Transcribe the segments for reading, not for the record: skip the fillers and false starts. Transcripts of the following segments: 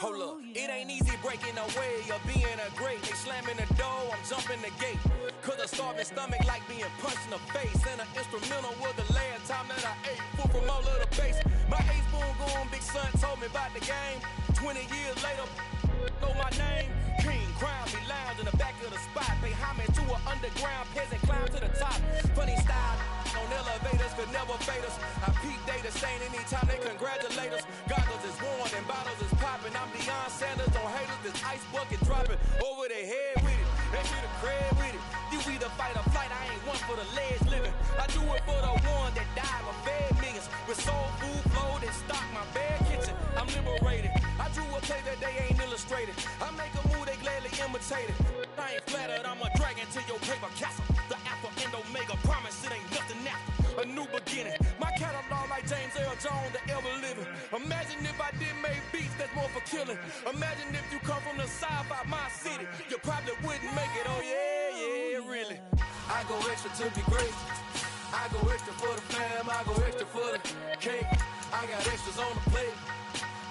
Hold up, it ain't easy breaking away or being a great. They slamming the door, I'm jumping the gate. Cause a starving stomach like being punched in the face. And an instrumental was the last time that I ate. Food from all of the base. My ace boom going, big son told me about the game. 20 years later, know my name. King, crown me, lounge in the back of the spot. Pay homage to an underground peasant, climb to the top. Funny style on elevators could never fade us. I peep data saying anytime they congratulate us. Goggles is worn and bottles is popping. I'm Deion Sanders on haters, this ice bucket dropping over their head with it. They should have cred with it. You either fight or flight, I ain't one for the legs living. I do it for the one that died or fed millions. With soul food flow that stock my bare kitchen. I'm liberated. I drew a play that they ain't illustrated. I make a move, they gladly imitate it. I ain't flattered, I'm a dragon to your paper castle. The alpha and omega, promise it ain't nothing after. A new beginning. My catalog like James Earl Jones, the ever living. Imagine if I did make beats that's more for killing. Imagine if you come from the south out my city. You probably wouldn't make it, oh yeah, really. I go extra to be great. I go extra for the fam, I go extra for the cake. I got extras on the plate.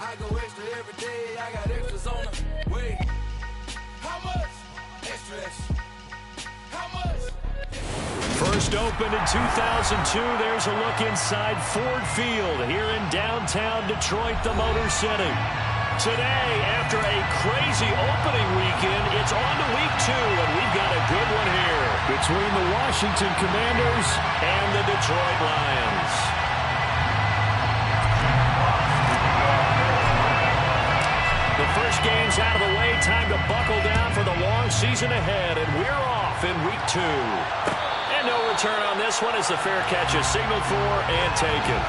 I go extra every day, I got extras on the way. How much? Extra, extra. How much? First opened in 2002, there's a look inside Ford Field here in downtown Detroit, the Motor City. Today, after a crazy opening weekend, it's on to week 2, and we've got a good one here between the Washington Commanders and the Detroit Lions. The first game's out of the way, time to buckle down for the long season ahead, and we're off in week 2. And no return on this one as the fair catch is signaled for and taken.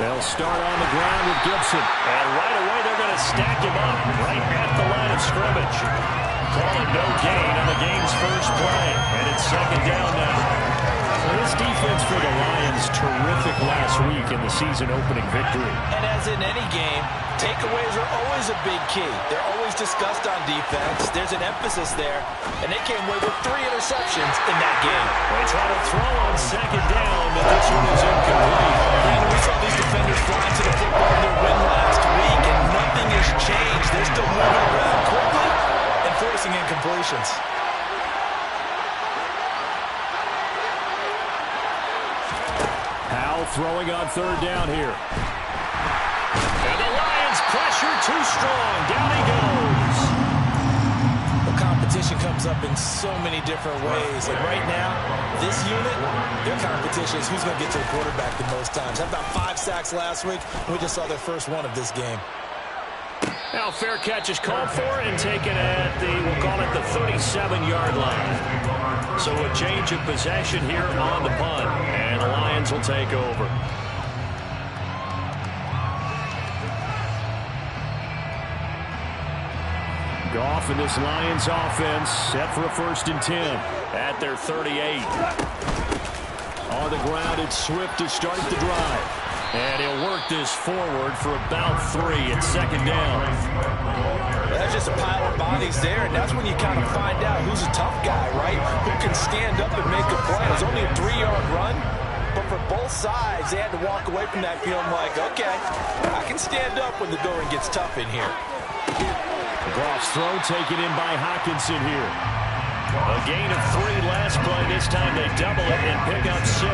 They'll start on the ground with Gibson. And right away, they're going to stack him up right at the line of scrimmage. Call it no gain on the game's first play. And it's second down now. This defense for the Lions, terrific last week in the season-opening victory. And as in any game, takeaways are always a big key. They're always discussed on defense. There's an emphasis there. And they came away with 3 interceptions in that game. They try to throw on second down, but this one is incomplete. And we saw these defenders fly to the football in their win last week, and nothing has changed. They're still moving around quickly and forcing incompletions. Powell throwing on third down here. And the Lions pressure too strong. Down he goes. Well, competition comes up in so many different ways. And right now, this unit, their competition is who's going to get to the quarterback the most times. Had about 5 sacks last week. We just saw their first one of this game. Now fair catch is called for and taken at the, we'll call it the 37-yard line. So a change of possession here on the punt, and the Lions will take over. Goff and this Lions offense set for a 1st and 10 at their 38. On the ground, it's Swift to start the drive. And he'll work this forward for about 3 at second down. That's just a pile of bodies there, and that's when you kind of find out who's a tough guy, right? Who can stand up and make a play. It was only a 3-yard run, but for both sides, they had to walk away from that feeling like, okay, I can stand up when the going gets tough in here. Goff's throw taken in by Hockenson here. A gain of 3 last play. This time they double it and pick up 6.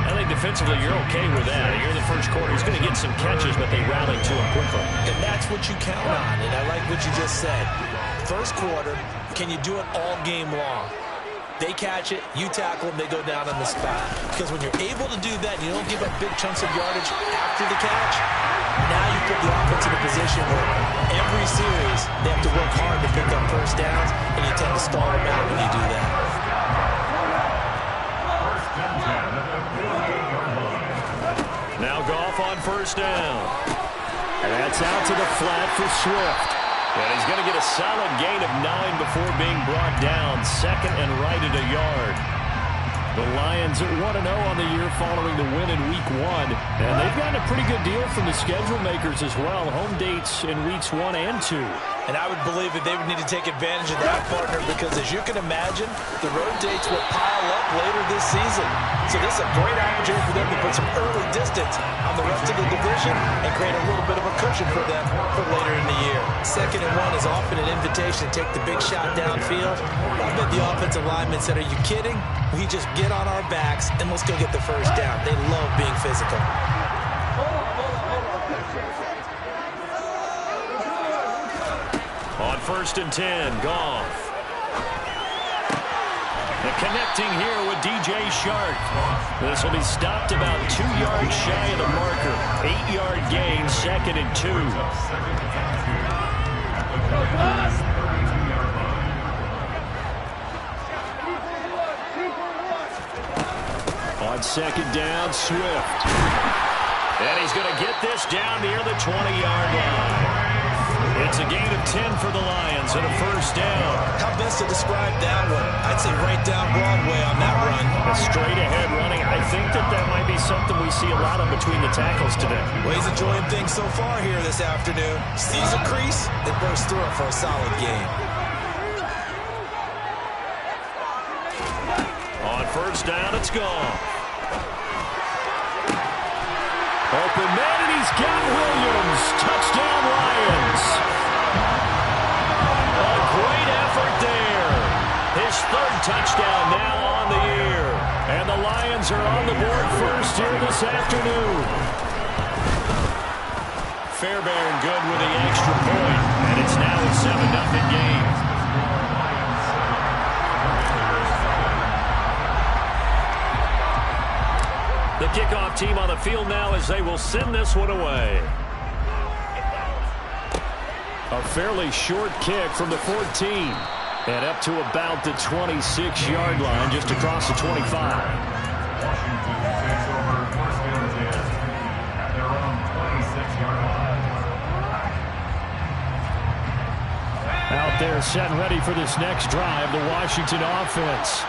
I think defensively you're okay with that. Here in the first quarter, he's going to get some catches, but they rally to him quickly. And that's what you count on, and I like what you just said. First quarter, can you do it all game long? They catch it, you tackle them, they go down on the spot. Because when you're able to do that, and you don't give up big chunks of yardage after the catch, now you put the offense in a position where every series they have to work hard to pick up first downs, and you tend to stall them out when you do that. Now Goff on first down. And that's out to the flat for Swift. And he's going to get a solid gain of 9 before being brought down. Second and right at a yard. The Lions at 1-0 on the year following the win in Week 1. And they've gotten a pretty good deal from the schedule makers as well. Home dates in Weeks 1 and 2. And I would believe that they would need to take advantage of that, partner, because as you can imagine, the road dates will pile up later this season. So this is a great opportunity for them to put some early distance on the rest of the division and create a little bit of a cushion for them for later in the year. 2nd and 1 is often an invitation to take the big shot downfield. I bet the offensive linemen said, are you kidding? We just get on our backs and let's go get the first down. They love being physical. On 1st and 10, Goff. And connecting here with DJ Shark. This will be stopped about 2 yards shy of the marker. 8-yard gain, 2nd and 2. On 2nd down, Swift. And he's going to get this down near the 20-yard line. It's a gain of 10 for the Lions and a first down. How best to describe that one? I'd say right down Broadway on that run. A straight-ahead running. I think that might be something we see a lot of between the tackles today. Well, he's enjoying things so far here this afternoon. Sees a crease and bursts through it for a solid gain. On first down, it's gone. Open man, and he's got Williams. Touchdown, Lions. A great effort there. His 3rd touchdown now on the year. And the Lions are on the board first here this afternoon. Fairbairn good with the extra point, and it's now a 7-0 game. The kickoff team on the field now as they will send this one away. A fairly short kick from the 14. And up to about the 26-yard line, just across the 25. Out there set and ready for this next drive, the Washington offense.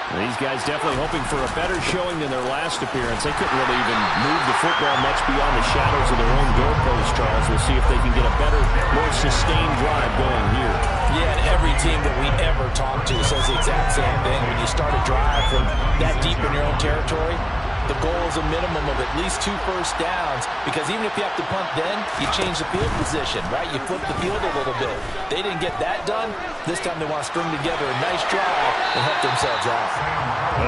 These guys definitely hoping for a better showing than their last appearance. They couldn't really even move the football much beyond the shadows of their own goalpost, Charles. We'll see if they can get a better, more sustained drive going here. Yeah, and every team that we ever talk to says the exact same thing. When you start a drive from that deep in your own territory, the goal is a minimum of at least 2 first downs, because even if you have to punt then, you change the field position, right? You flip the field a little bit. They didn't get that done. This time they want to string together a nice drive and help themselves out.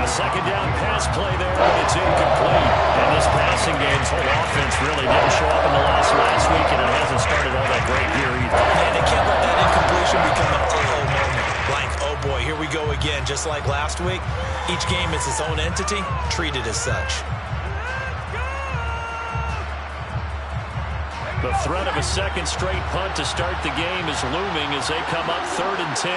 A 2nd down pass play there, but it's incomplete. And this passing game's whole offense really didn't show up in the last week, and it hasn't started all that great here either. And they can't let that incompletion become an oh moment. Like, oh boy, here we go again. Just like last week, each game is its own entity, treated as such. The threat of a 2nd straight punt to start the game is looming as they come up 3rd and 10.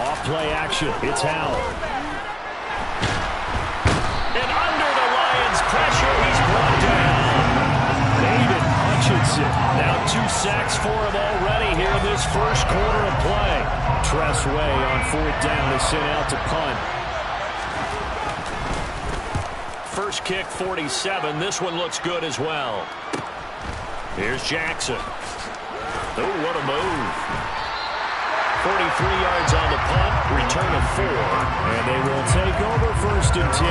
Off play action. It's Howell. And under the Lions' pressure, he's brought down. Aiden Hutchinson. Now 2 sacks for him already here in this first quarter of play. Tress Way on 4th down is sent out to punt. First kick, 47. This one looks good as well. Here's Jackson. Oh, what a move. 43 yards on the punt, return of 4. And they will take over 1st and 10.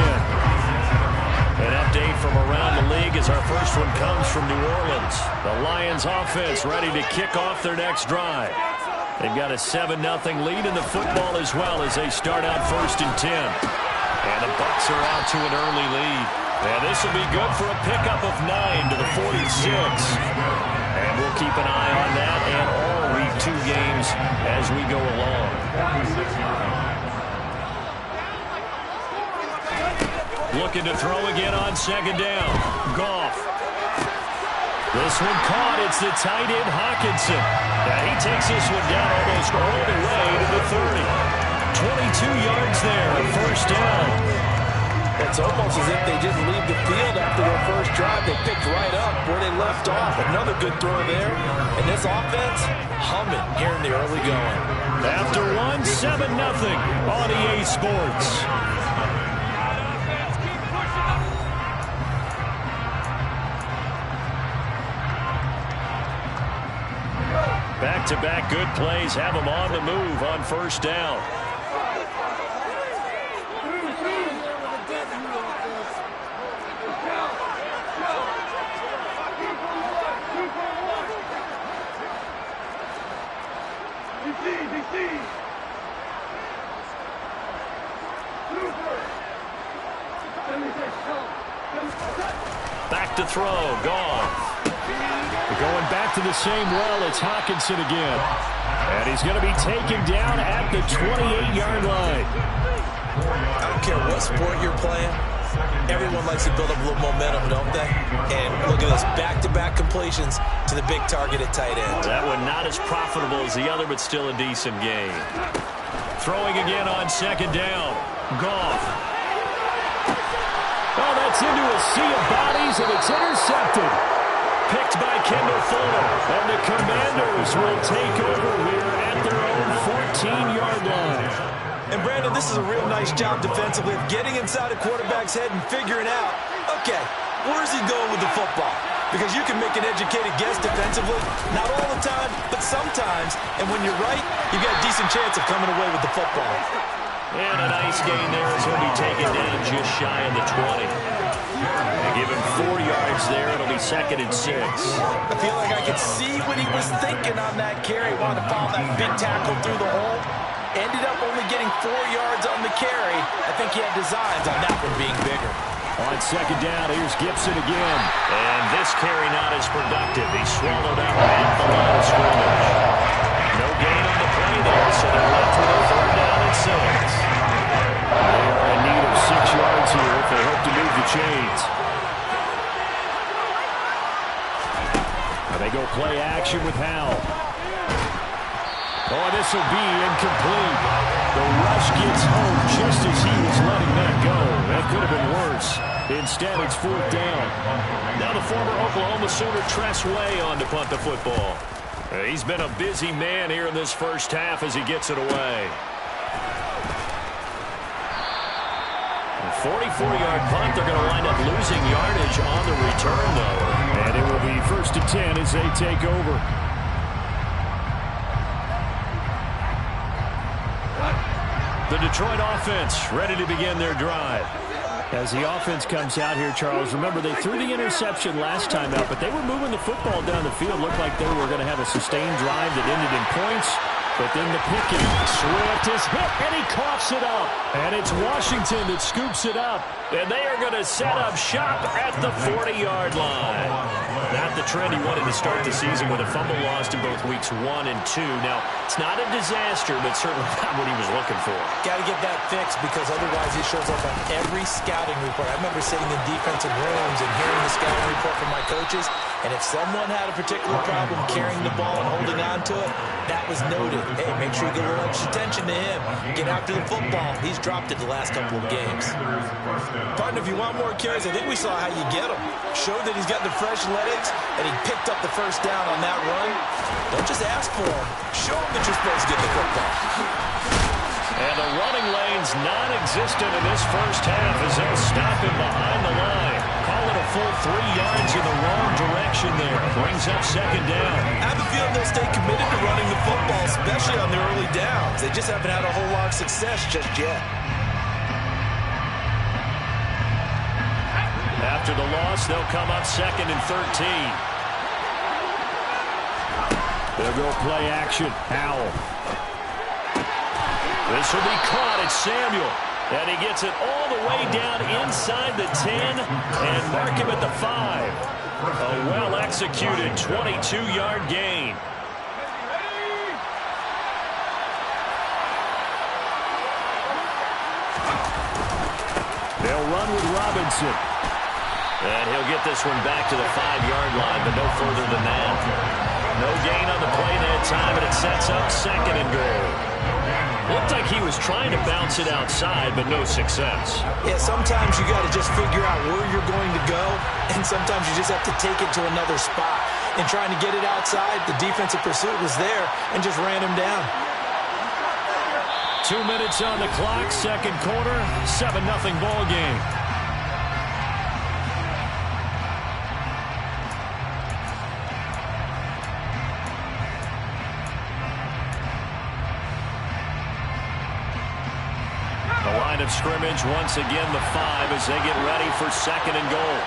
An update from around the league as our first one comes from New Orleans. The Lions offense ready to kick off their next drive. They've got a 7-0 lead in the football as well as they start out 1st and 10. And the Bucs are out to an early lead. And this will be good for a pickup of 9 to the 46. And we'll keep an eye on that and all Week 2 games as we go along. Looking to throw again on 2nd down. Goff. This one caught. It's the tight end Hawkinson. And he takes this one down almost all the way to the 30. 22 yards there, 1st down. It's almost as if they just leave the field after their first drive. They picked right up where they left off. Another good throw there. And this offense, humming here in the early going. After one, 7-0 on EA Sports. Back-to-back good plays have them on the move on first down. Back to throw, gone. Going back to the same well, it's Hawkinson again. And he's going to be taken down at the 28-yard line. I don't care what sport you're playing. Everyone likes to build up a little momentum, don't they? And look at this, back-to-back completions to the big target at tight end. That one not as profitable as the other, but still a decent game. Throwing again on second down. Goff. Oh, that's into a sea of bodies, and it's intercepted. Picked by Kendall Fuller. And the Commanders will take over here at their own 14-yard line. And, Brandon, this is a real nice job defensively of getting inside a quarterback's head and figuring out, okay, where's he going with the football? Because you can make an educated guess defensively, not all the time, but sometimes. And when you're right, you've got a decent chance of coming away with the football. And a nice gain there as he'll be taken down just shy of the 20. They give him 4 yards there. It'll be 2nd and 6. I feel like I could see what he was thinking on that carry. Wanted to follow that big tackle through the hole. Ended up only getting 4 yards on the carry. I think he had designs on that one being bigger. On second down, here's Gibson again. And this carry not as productive. He swallowed up at the line of scrimmage. No gain on the play there, so they're left with a 3rd down and 6. They are in need of 6 yards here if they hope to move the chains. Now they go play action with Howell. Oh, this will be incomplete. The rush gets home just as he was letting that go. That could have been worse. Instead, it's 4th down. Now the former Oklahoma Sooner Tress Way on to punt the football. He's been a busy man here in this first half as he gets it away. A 44-yard punt. They're going to wind up losing yardage on the return, though. And it will be 1st and 10 as they take over. The Detroit offense ready to begin their drive. As the offense comes out here, Charles, remember they threw the interception last time out, but they were moving the football down the field. Looked like they were going to have a sustained drive that ended in points. But then the picking. Swift is hit, and he coughs it up. And it's Washington that scoops it up. And they are going to set up shop at the 40-yard line. Not the trend he wanted to start the season with a fumble lost in both weeks 1 and 2. Now, it's not a disaster, but certainly not what he was looking for. Got to get that fixed because otherwise he shows up on every scouting report. I remember sitting in defensive rooms and hearing the scouting report from my coaches, and if someone had a particular problem carrying the ball and holding on to it, that was noted. Hey, make sure you get a little extra attention to him. Get after the football. He's dropped it the last couple of games. Partner, if you want more carries, I think we saw how you get them. Showed that he's got the fresh legs, and he picked up the first down on that run. Don't just ask for him. Show him that you're supposed to get the football. And the running lane's non-existent in this first half as they'll stop him behind the line. Call it a full 3 yards in the wrong direction there. Brings up 2nd down. I have a feeling they'll stay committed to running the football, especially on the early downs. They just haven't had a whole lot of success just yet. After the loss, they'll come up 2nd and 13. They'll go play action. Howell. This will be caught. It's Samuel. And he gets it all the way down inside the 10 and mark him at the 5. A well-executed 22-yard gain. They'll run with Robinson. And he'll get this one back to the 5-yard line, but no further than that. No gain on the play that time, and it sets up 2nd and goal. Looked like he was trying to bounce it outside, but no success. Yeah, sometimes you got to just figure out where you're going to go, and sometimes you just have to take it to another spot. And trying to get it outside, the defensive pursuit was there and just ran him down. 2 minutes on the clock, second quarter, 7-0 ball game. The line of scrimmage, once again the 5 as they get ready for second and goal.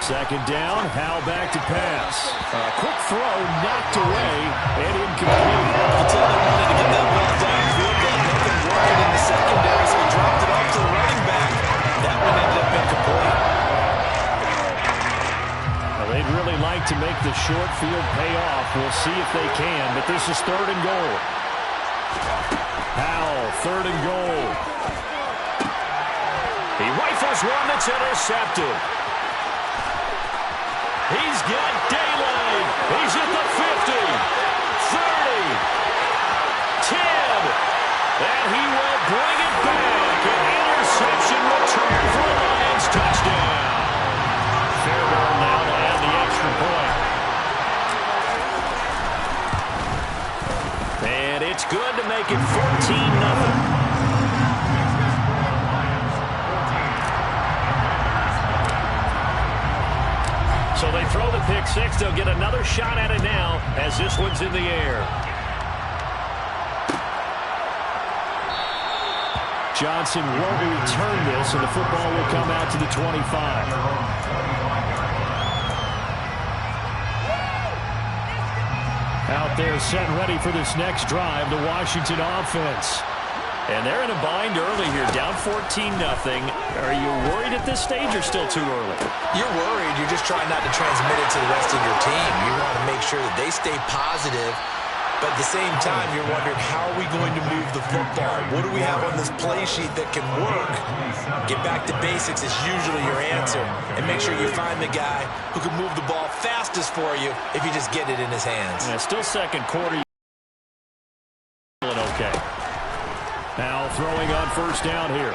Second down, Howell back to pass. Quick throw, knocked away, and incomplete. Until they wanted to get that ball downfield, they had nothing working in the secondary, so he dropped it off to the running back. That one ended up incomplete. Well, they'd really like to make the short field pay off. We'll see if they can, but this is third and goal. Howell, third and goal. He rifles one that's intercepted. He's got daylight. He's at the 50, 30, 10, and he will bring it back. An interception return for the Lions. Touchdown. Fairbairn now to add the extra point. And it's good to make it 14-0. So they throw the pick six. They'll get another shot at it now as this one's in the air. Johnson won't return this, and the football will come out to the 25. Out there set ready for this next drive, the Washington offense. And they're in a bind early here, down 14-0. Are you worried at this stage or still too early? You're worried. You're just trying not to transmit it to the rest of your team. You want to make sure that they stay positive, but at the same time, you're wondering, how are we going to move the football? What do we have on this play sheet that can work? Get back to basics is usually your answer, and make sure you find the guy who can move the ball fastest for you if you just get it in his hands. Yeah, still second quarter. Okay. Now throwing on first down here.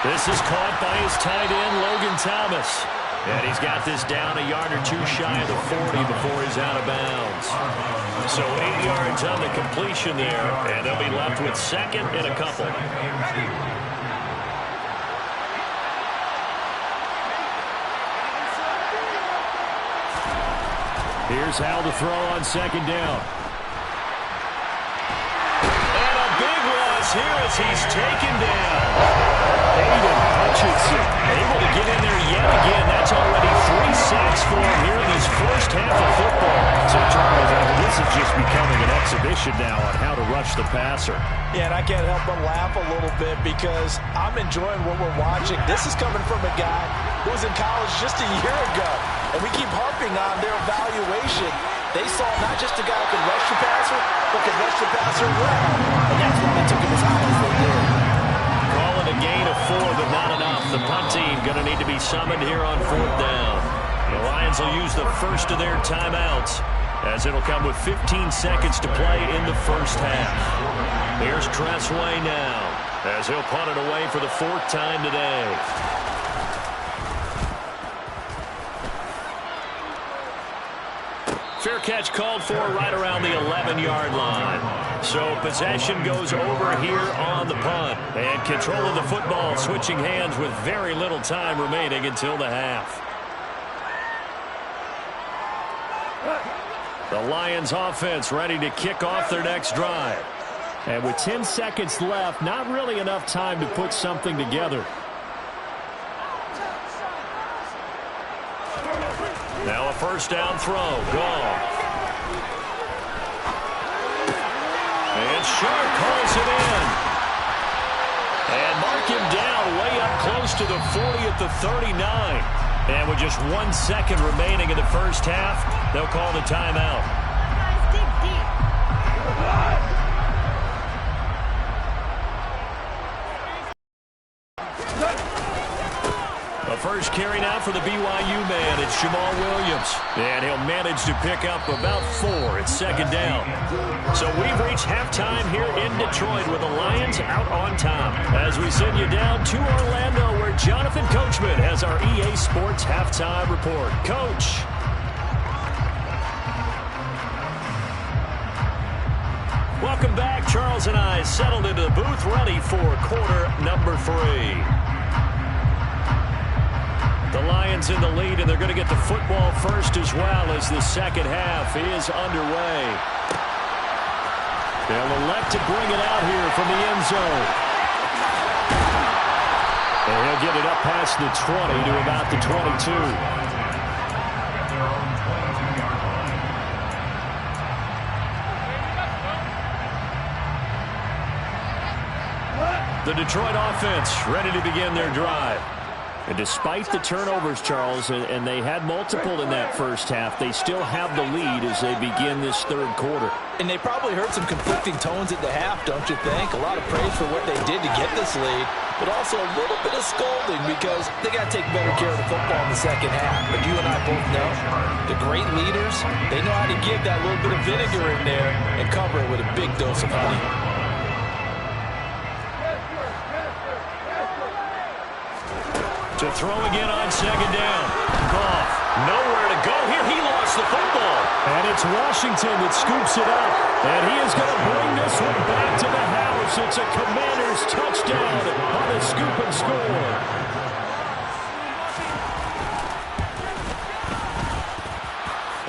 This is caught by his tight end, Logan Thomas. And he's got this down a yard or two shy of the 40 before he's out of bounds. So 8 yards on the completion there, and they'll be left with second and a couple. Here's how to throw on second down. Here as he's taken down. Hayden Hutchinson able to get in there yet again. That's already 3 sacks for him here in this first half of football. So, Charles, this is just becoming an exhibition now on how to rush the passer. Yeah, and I can't help but laugh a little bit because I'm enjoying what we're watching. This is coming from a guy who was in college just a year ago. And we keep harping on their evaluation. They saw not just a guy who could rush the passer, but could rush the passer well. And that's why they took him as high as they did. Calling a gain of 4, but not enough. The punt team going to need to be summoned here on fourth down. The Lions will use the first of their timeouts, as it'll come with 15 seconds to play in the first half. Here's Tressway now, as he'll punt it away for the 4th time today. Fair catch called for right around the 11-yard line. So possession goes over here on the punt. And control of the football switching hands with very little time remaining until the half. The Lions offense ready to kick off their next drive. And with 10 seconds left, not really enough time to put something together. Now a first down throw. Gone. And Sharp calls it in. And mark him down way up close to the 40 at the 39. And with just 1 second remaining in the first half, they'll call the timeout. A first carry now for the BYU man. It's Jamal Williams. And he'll manage to pick up about 4 at second down. So we've reached halftime here in Detroit with the Lions out on top. As we send you down to Orlando where Jonathan Coachman has our EA Sports halftime report. Coach. Welcome back. Charles and I settled into the booth ready for quarter number 3. The Lions in the lead, and they're going to get the football first as well as the second half is underway. They'll elect to bring it out here from the end zone. And he'll get it up past the 20 to about the 22. The Detroit offense ready to begin their drive. And despite the turnovers, Charles, and they had multiple in that first half, they still have the lead as they begin this third quarter. And they probably heard some conflicting tones at the half, don't you think? A lot of praise for what they did to get this lead, but also a little bit of scolding because they got to take better care of the football in the second half. But you and I both know the great leaders, they know how to give that little bit of vinegar in there and cover it with a big dose of honey. To throw again on second down. Goff, nowhere to go here. He lost the football. And it's Washington that scoops it up. And he is going to bring this one back to the house. It's a Commanders touchdown on the scoop and score.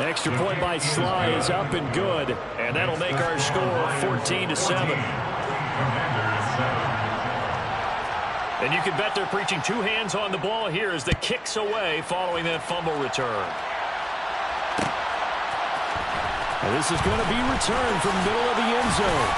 Extra point by Sly is up and good. And that'll make our score 14-7. And you can bet they're preaching 2 hands on the ball here as the kick's away following that fumble return. And this is going to be returned from middle of the end zone.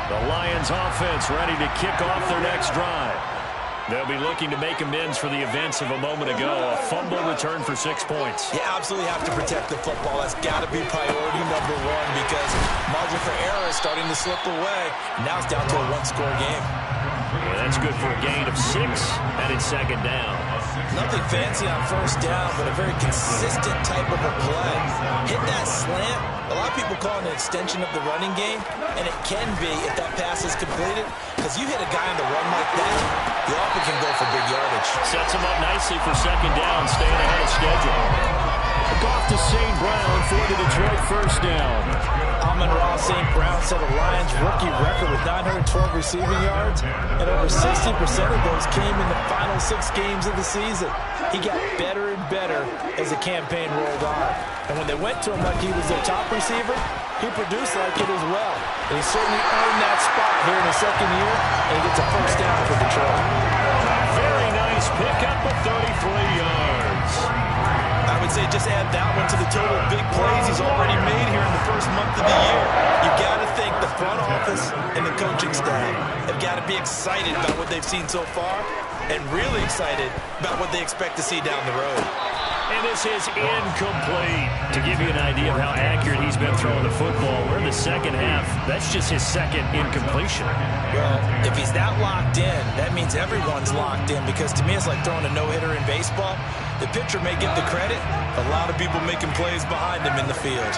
The Lions offense ready to kick off their next drive. They'll be looking to make amends for the events of a moment ago. A fumble return for 6 points. You absolutely have to protect the football. That's got to be priority number 1 because margin for error is starting to slip away. Now it's down to a 1-score game. Yeah, that's good for a gain of 6, and it's second down. Nothing fancy on first down, but a very consistent type of a play. Hit that slant. A lot of people call it an extension of the running game, and it can be if that pass is completed, because you hit a guy on the run like that, you often can go for big yardage. Sets him up nicely for second down, staying ahead of schedule. Off to St. Brown for the Detroit first down. Amon-Ra St. Brown set a Lions rookie record with 912 receiving yards, and over 60% of those came in the final 6 games of the season. He got better and better as the campaign rolled on. And when they went to him like he was their top receiver, he produced like it as well. And he certainly earned that spot here in his second year, and he gets a first down for Detroit. Very nice pickup of 33 yards. I would say just add that one to the total of big plays he's already made here in the first month of the year. You've got to think the front office and the coaching staff have got to be excited about what they've seen so far and really excited about what they expect to see down the road. And this is incomplete. To give you an idea of how accurate he's been throwing the football, we're in the second half. That's just his second incompletion. Well, if he's that locked in, that means everyone's locked in because to me it's like throwing a no-hitter in baseball. The pitcher may get the credit, a lot of people making plays behind him in the field.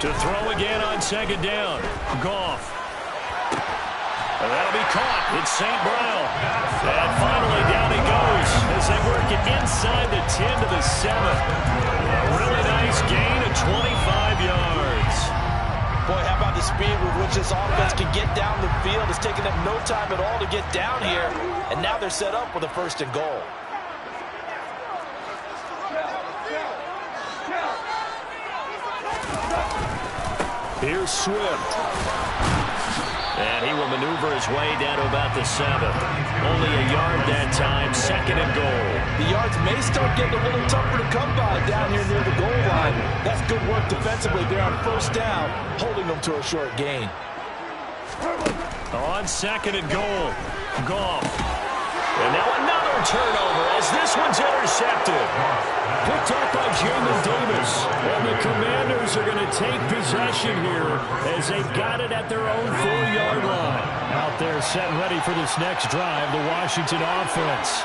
To throw again on second down. Goff. And that'll be caught. It's St. Brown. And finally down he goes as they work it inside the 10 to the 7. A really nice gain of 25 yards. Boy, how about the speed with which this offense can get down the field? It's taken them no time at all to get down here. And now they're set up with a 1st and goal. Here's Swift. And he will maneuver his way down to about the 7. Only a yard that time, 2nd and goal. The yards may start getting a little tougher to come by down here near the goal line. That's good work defensively there on 1st down, holding them to a short gain. On 2nd and goal, Goff. And now another turnover as this one's intercepted. Picked up by Jamin Davis. And the Commanders are going to take possession here as they've got it at their own 4-yard line. Out there set and ready for this next drive, the Washington offense.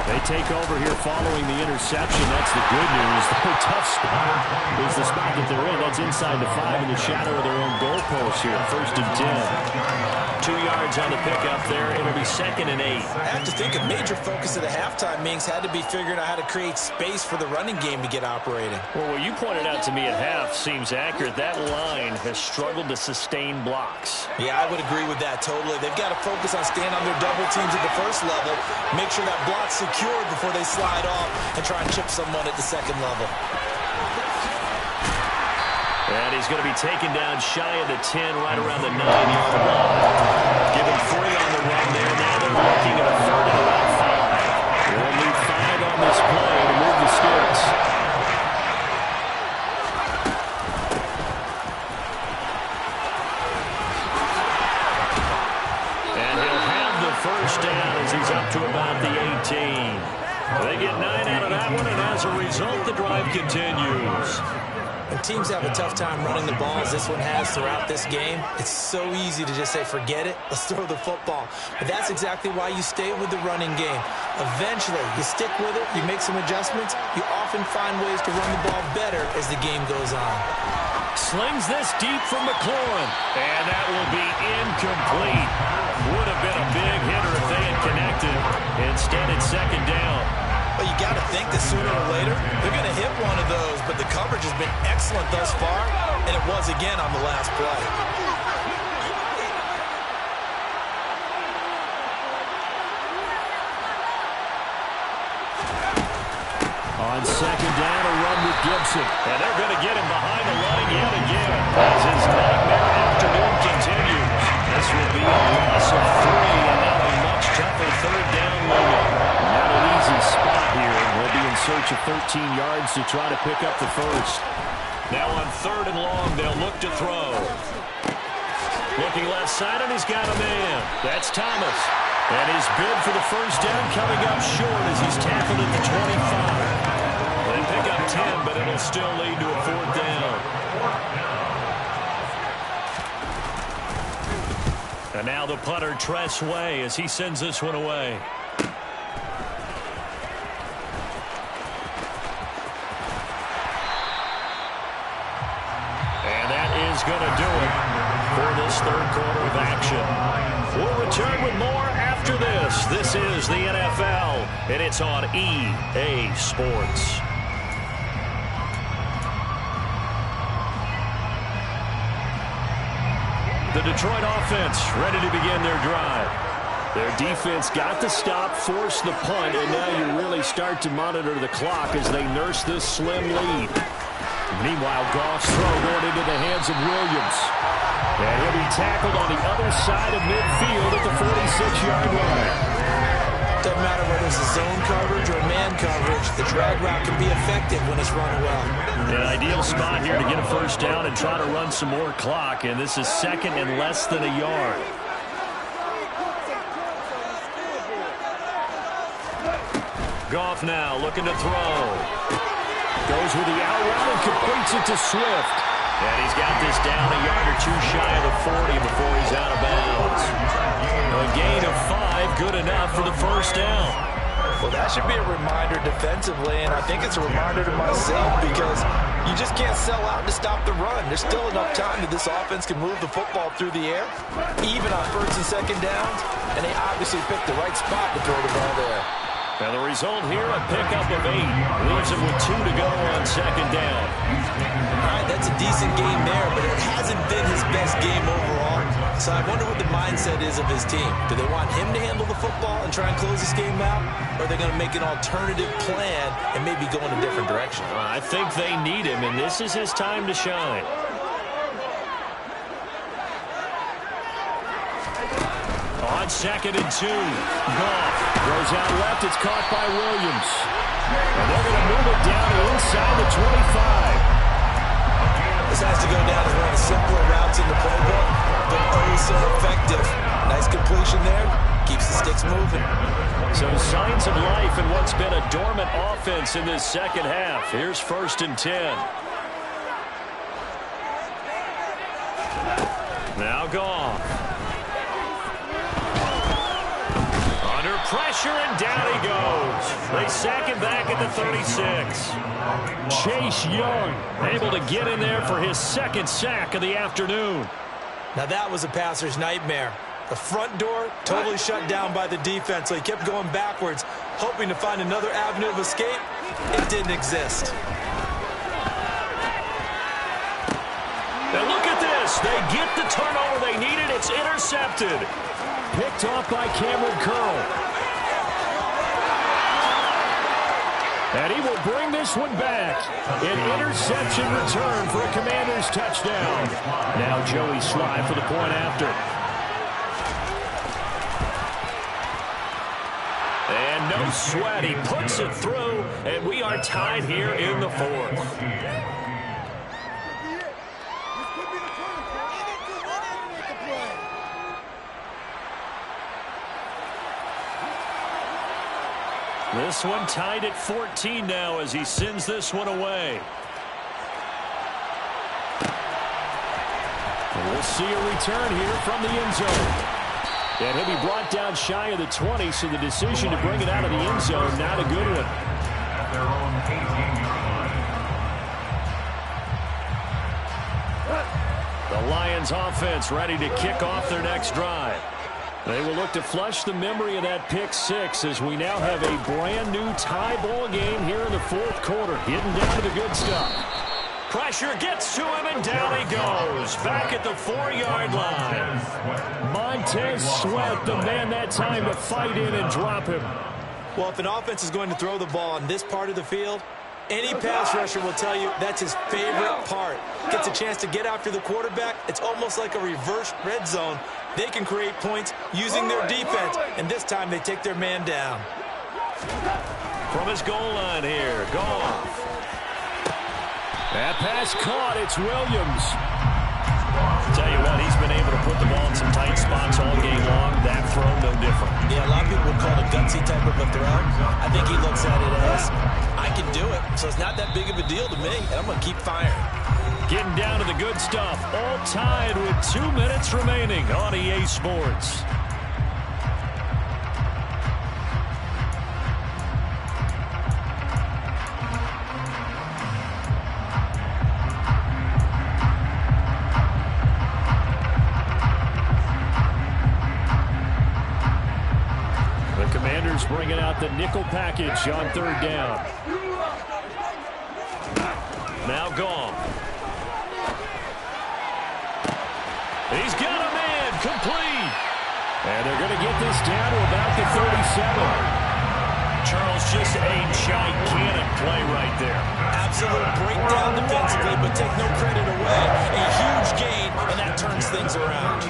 They take over here following the interception. That's the good news. The tough spot is the spot that they're in. That's inside the 5 in the shadow of their own goalpost here. 1st and 10. 2 yards on the pickup there. It'll be 2nd and 8. I have to think a major focus of the halftime meetings had to be figuring out how to create space for the running game to get operating. Well, what you pointed out to me at half seems accurate. That line has struggled to sustain blocks. Yeah, I would agree with that totally. They've got to focus on staying on their double teams at the first level, make sure that block's secured before they slide off and try and chip someone at the second level. And he's going to be taken down shy of the 10, right around the 9-yard line. Give him 3 on the run there. Now they're looking at a 3rd and about 5. They'll need 5 on this play to move the sticks. And he'll have the 1st down as he's up to about the 18. They get 9 out of that one, and as a result, the drive continues. When teams have a tough time running the ball, as this one has throughout this game, it's so easy to just say, forget it, let's throw the football. But that's exactly why you stay with the running game. Eventually, you stick with it, you make some adjustments, you often find ways to run the ball better as the game goes on. Slings this deep from McLaurin, and that will be incomplete. Would have been a big hitter if they had connected. Instead, it's 2nd down. Well, you got to think that sooner or later, they're going to hit one of those, but the coverage has been excellent thus far, and it was again on the last play. On 2nd down, a run with Gibson. And they're going to get him behind the line yet again as his nightmare afternoon continues. This will be a loss of 3, and now a much tougher 3rd down looming. Not an easy spot here. They'll be in search of 13 yards to try to pick up the 1st. Now on 3rd and long, they'll look to throw. Looking left side, and he's got a man. That's Thomas. And his bid for the 1st down coming up short as he's tackled at the 25. They pick up 10, but it'll still lead to a 4th down. And now the punter, Tress Way, as he sends this one away. And that is going to do it for this 3rd quarter of action. We'll return with more after this. This is the NFL, and it's on EA Sports. The Detroit offense ready to begin their drive. Their defense got the stop, forced the punt, and now you really start to monitor the clock as they nurse this slim lead. Meanwhile, Goff's throw going into the hands of Williams. And he'll be tackled on the other side of midfield at the 46-yard line. Doesn't matter whether it's a zone coverage or man coverage, the drag route can be effective when it's run well. An ideal spot here to get a 1st down and try to run some more clock, and this is 2nd and less than a yard. Goff now looking to throw. Goes with the out route and completes it to Swift. And he's got this down a yard or 2 shy of the 40 before he's out of bounds. A gain of 5, good enough for the 1st down. Well, that should be a reminder defensively, and I think it's a reminder to myself because you just can't sell out to stop the run. There's still enough time that this offense can move the football through the air, even on 1st and 2nd downs, and they obviously picked the right spot to throw the ball there. And the result here, a pickup of 8. Leaves him with 2 to go on 2nd down. All right, that's a decent game there, but it hasn't been his best game overall. So I wonder what the mindset is of his team. Do they want him to handle the football and try and close this game out? Or are they going to make an alternative plan and maybe go in a different direction? I think they need him, and this is his time to shine. On 2nd and 2, Goff throws out left. It's caught by Williams. And they're going to move it down to inside the 25. This has to go down as one of the simpler routes in the playbook, but oh so effective. Nice completion there. Keeps the Gets moving. So signs of life in what's been a dormant offense in this second half. Here's 1st and 10. Now Goff. Under pressure, and down he goes. They sack him back at the 36. Chase Young able to get in there for his 2nd sack of the afternoon. Now that was a passer's nightmare. The front door totally shut down by the defense, so he kept going backwards, hoping to find another avenue of escape. It didn't exist. Now look at this. They get the turnover they needed. It's intercepted. Picked off by Cameron Curl. And he will bring this one back. An interception return for a Commanders touchdown. Now Joey Sly for the point after. And no sweat. He puts it through, and we are tied here in the 4th. This one tied at 14 now as he sends this one away. And we'll see a return here from the end zone. And he'll be brought down shy of the 20, so the decision to bring it out of the end zone, not a good one. The Lions offense ready to kick off their next drive. They will look to flush the memory of that pick 6 as we now have a brand new tie ball game here in the 4th quarter. Getting down to the good stuff. Pressure gets to him, and down he goes. Back at the 4-yard line. Montez Sweat, the man that time to fight in and drop him. Well, if an offense is going to throw the ball on this part of the field, any pass rusher will tell you that's his favorite part. Gets a chance to get after the quarterback. It's almost like a reverse red zone. They can create points using their defense, and this time they take their man down. From his goal line here, Goff. That pass caught. It's Williams. Tell you what, he's been able to put the ball in some tight spots all game long. That throw, no different. Yeah, a lot of people would call it a gutsy type of a throw. I think he looks at it as, I can do it, so it's not that big of a deal to me, and I'm going to keep firing. Getting down to the good stuff. All tied with 2 minutes remaining on EA Sports. Bringing out the nickel package on 3rd down. Now Goff. He's got a man complete. And they're going to get this down to about the 37. Charles, just a gigantic play right there. Absolute breakdown defensively, but take no credit away. A huge gain, and that turns things around.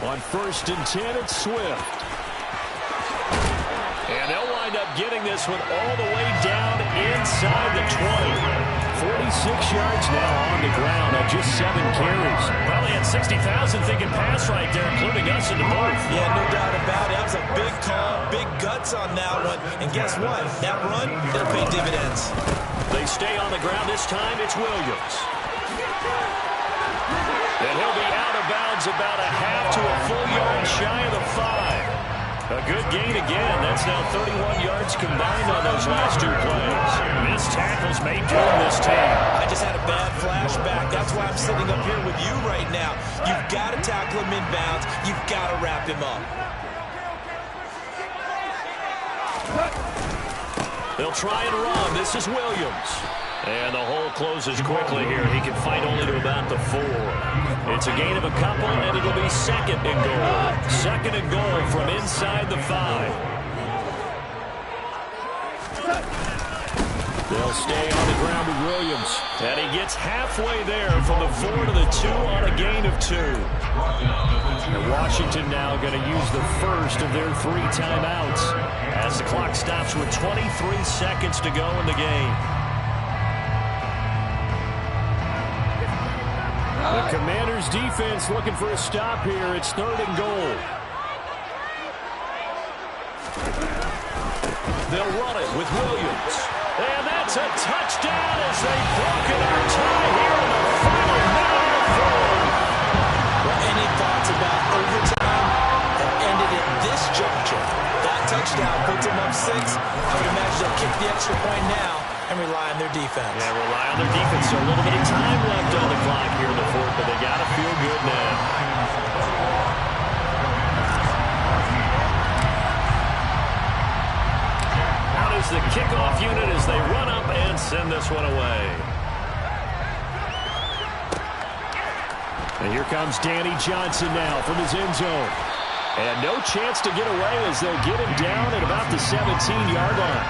On 1st and 10, it's Swift. And they'll wind up getting this one all the way down inside the 20. 46 yards now on the ground on just 7 carries. Probably had 60,000 thinking pass right there, including us in the booth. Yeah, no doubt about it. That was a big call, big guts on that one. And guess what? That run, it'll pay dividends. They stay on the ground this time. It's Williams. And he'll be out of bounds about a half to a full yard shy of the 5. A good gain again. That's now 31 yards combined on those last 2 plays. Missed tackles may doom this team. I just had a bad flashback. That's why I'm sitting up here with you right now. You've got to tackle him inbounds. You've got to wrap him up. They'll try and run. This is Williams. And the hole closes quickly here. He can fight only to about the 4. It's a gain of a couple, and it'll be 2nd and goal. 2nd and goal from inside the 5. They'll stay on the ground with Williams. And he gets halfway there from the 4 to the 2 on a gain of 2. And Washington now going to use the first of their 3 timeouts as the clock stops with 23 seconds to go in the game. The Commanders' defense looking for a stop here. It's 3rd and goal. They'll run it with Williams. And that's a touchdown as they've broken our tie here in the final minute of the fourth. Well, any thoughts about overtime have ended at this juncture? That touchdown puts them up 6. I would imagine they'll kick the extra point now and rely on their defense. Yeah, rely on their defense. So a little bit of time left on the clock here in the fourth, but they got to feel good now. Out is the kickoff unit as they run up and send this one away. And here comes Danny Johnson now from his end zone. And no chance to get away as they'll get him down at about the 17-yard line.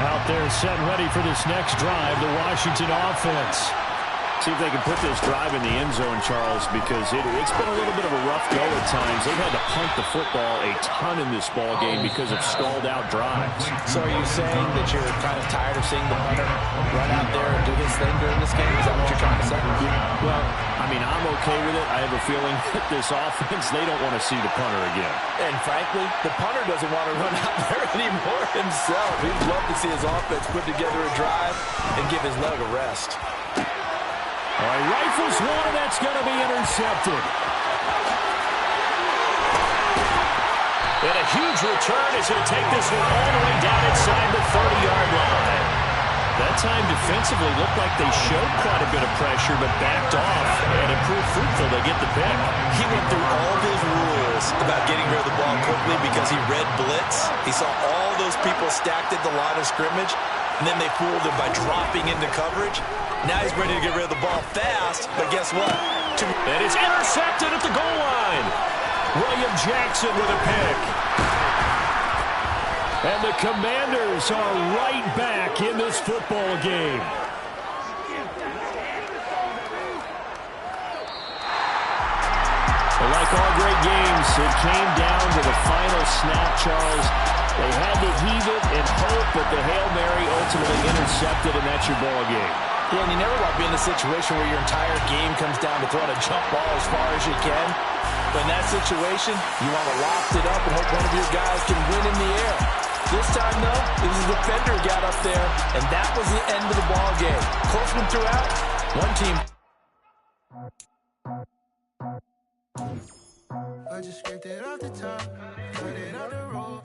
Out there set ready for this next drive, the Washington offense. See if they can put this drive in the end zone, Charles, because it's been a little bit of a rough go at times. They've had to punt the football a ton in this ball game because of stalled-out drives. So are you saying that you're kind of tired of seeing the punter run out there and do his thing during this game? Is that what you're trying to say? Well, I mean, I'm okay with it. I have a feeling that this offense, they don't want to see the punter again. And frankly, the punter doesn't want to run out there anymore himself. He'd love to see his offense put together a drive and give his leg a rest. All right, rifles one, and that's going to be intercepted. And a huge return is going to take this one all the way down inside the 30-yard line. That time defensively looked like they showed quite a bit of pressure, but backed off, and it proved fruitful. They get the pick. He went through all those rules about getting rid of the ball quickly because he read blitz. He saw all those people stacked at the line of scrimmage, and then they fooled him by dropping into coverage. Now he's ready to get rid of the ball fast, but guess what? And it's intercepted at the goal line. William Jackson with a pick. And the Commanders are right back in this football game. Like all great games, it came down to the final snap, Charles. They had to heave it and hope, but the Hail Mary ultimately intercepted, and that's your ball game. Yeah, and you never want to be in a situation where your entire game comes down to throwing a jump ball as far as you can. But in that situation, you want to loft it up and hope one of your guys can win in the air. This time, though, it was the defender who got up there, and that was the end of the ball game. Close one throughout, one team. I just scraped it off the top, put it on the roll.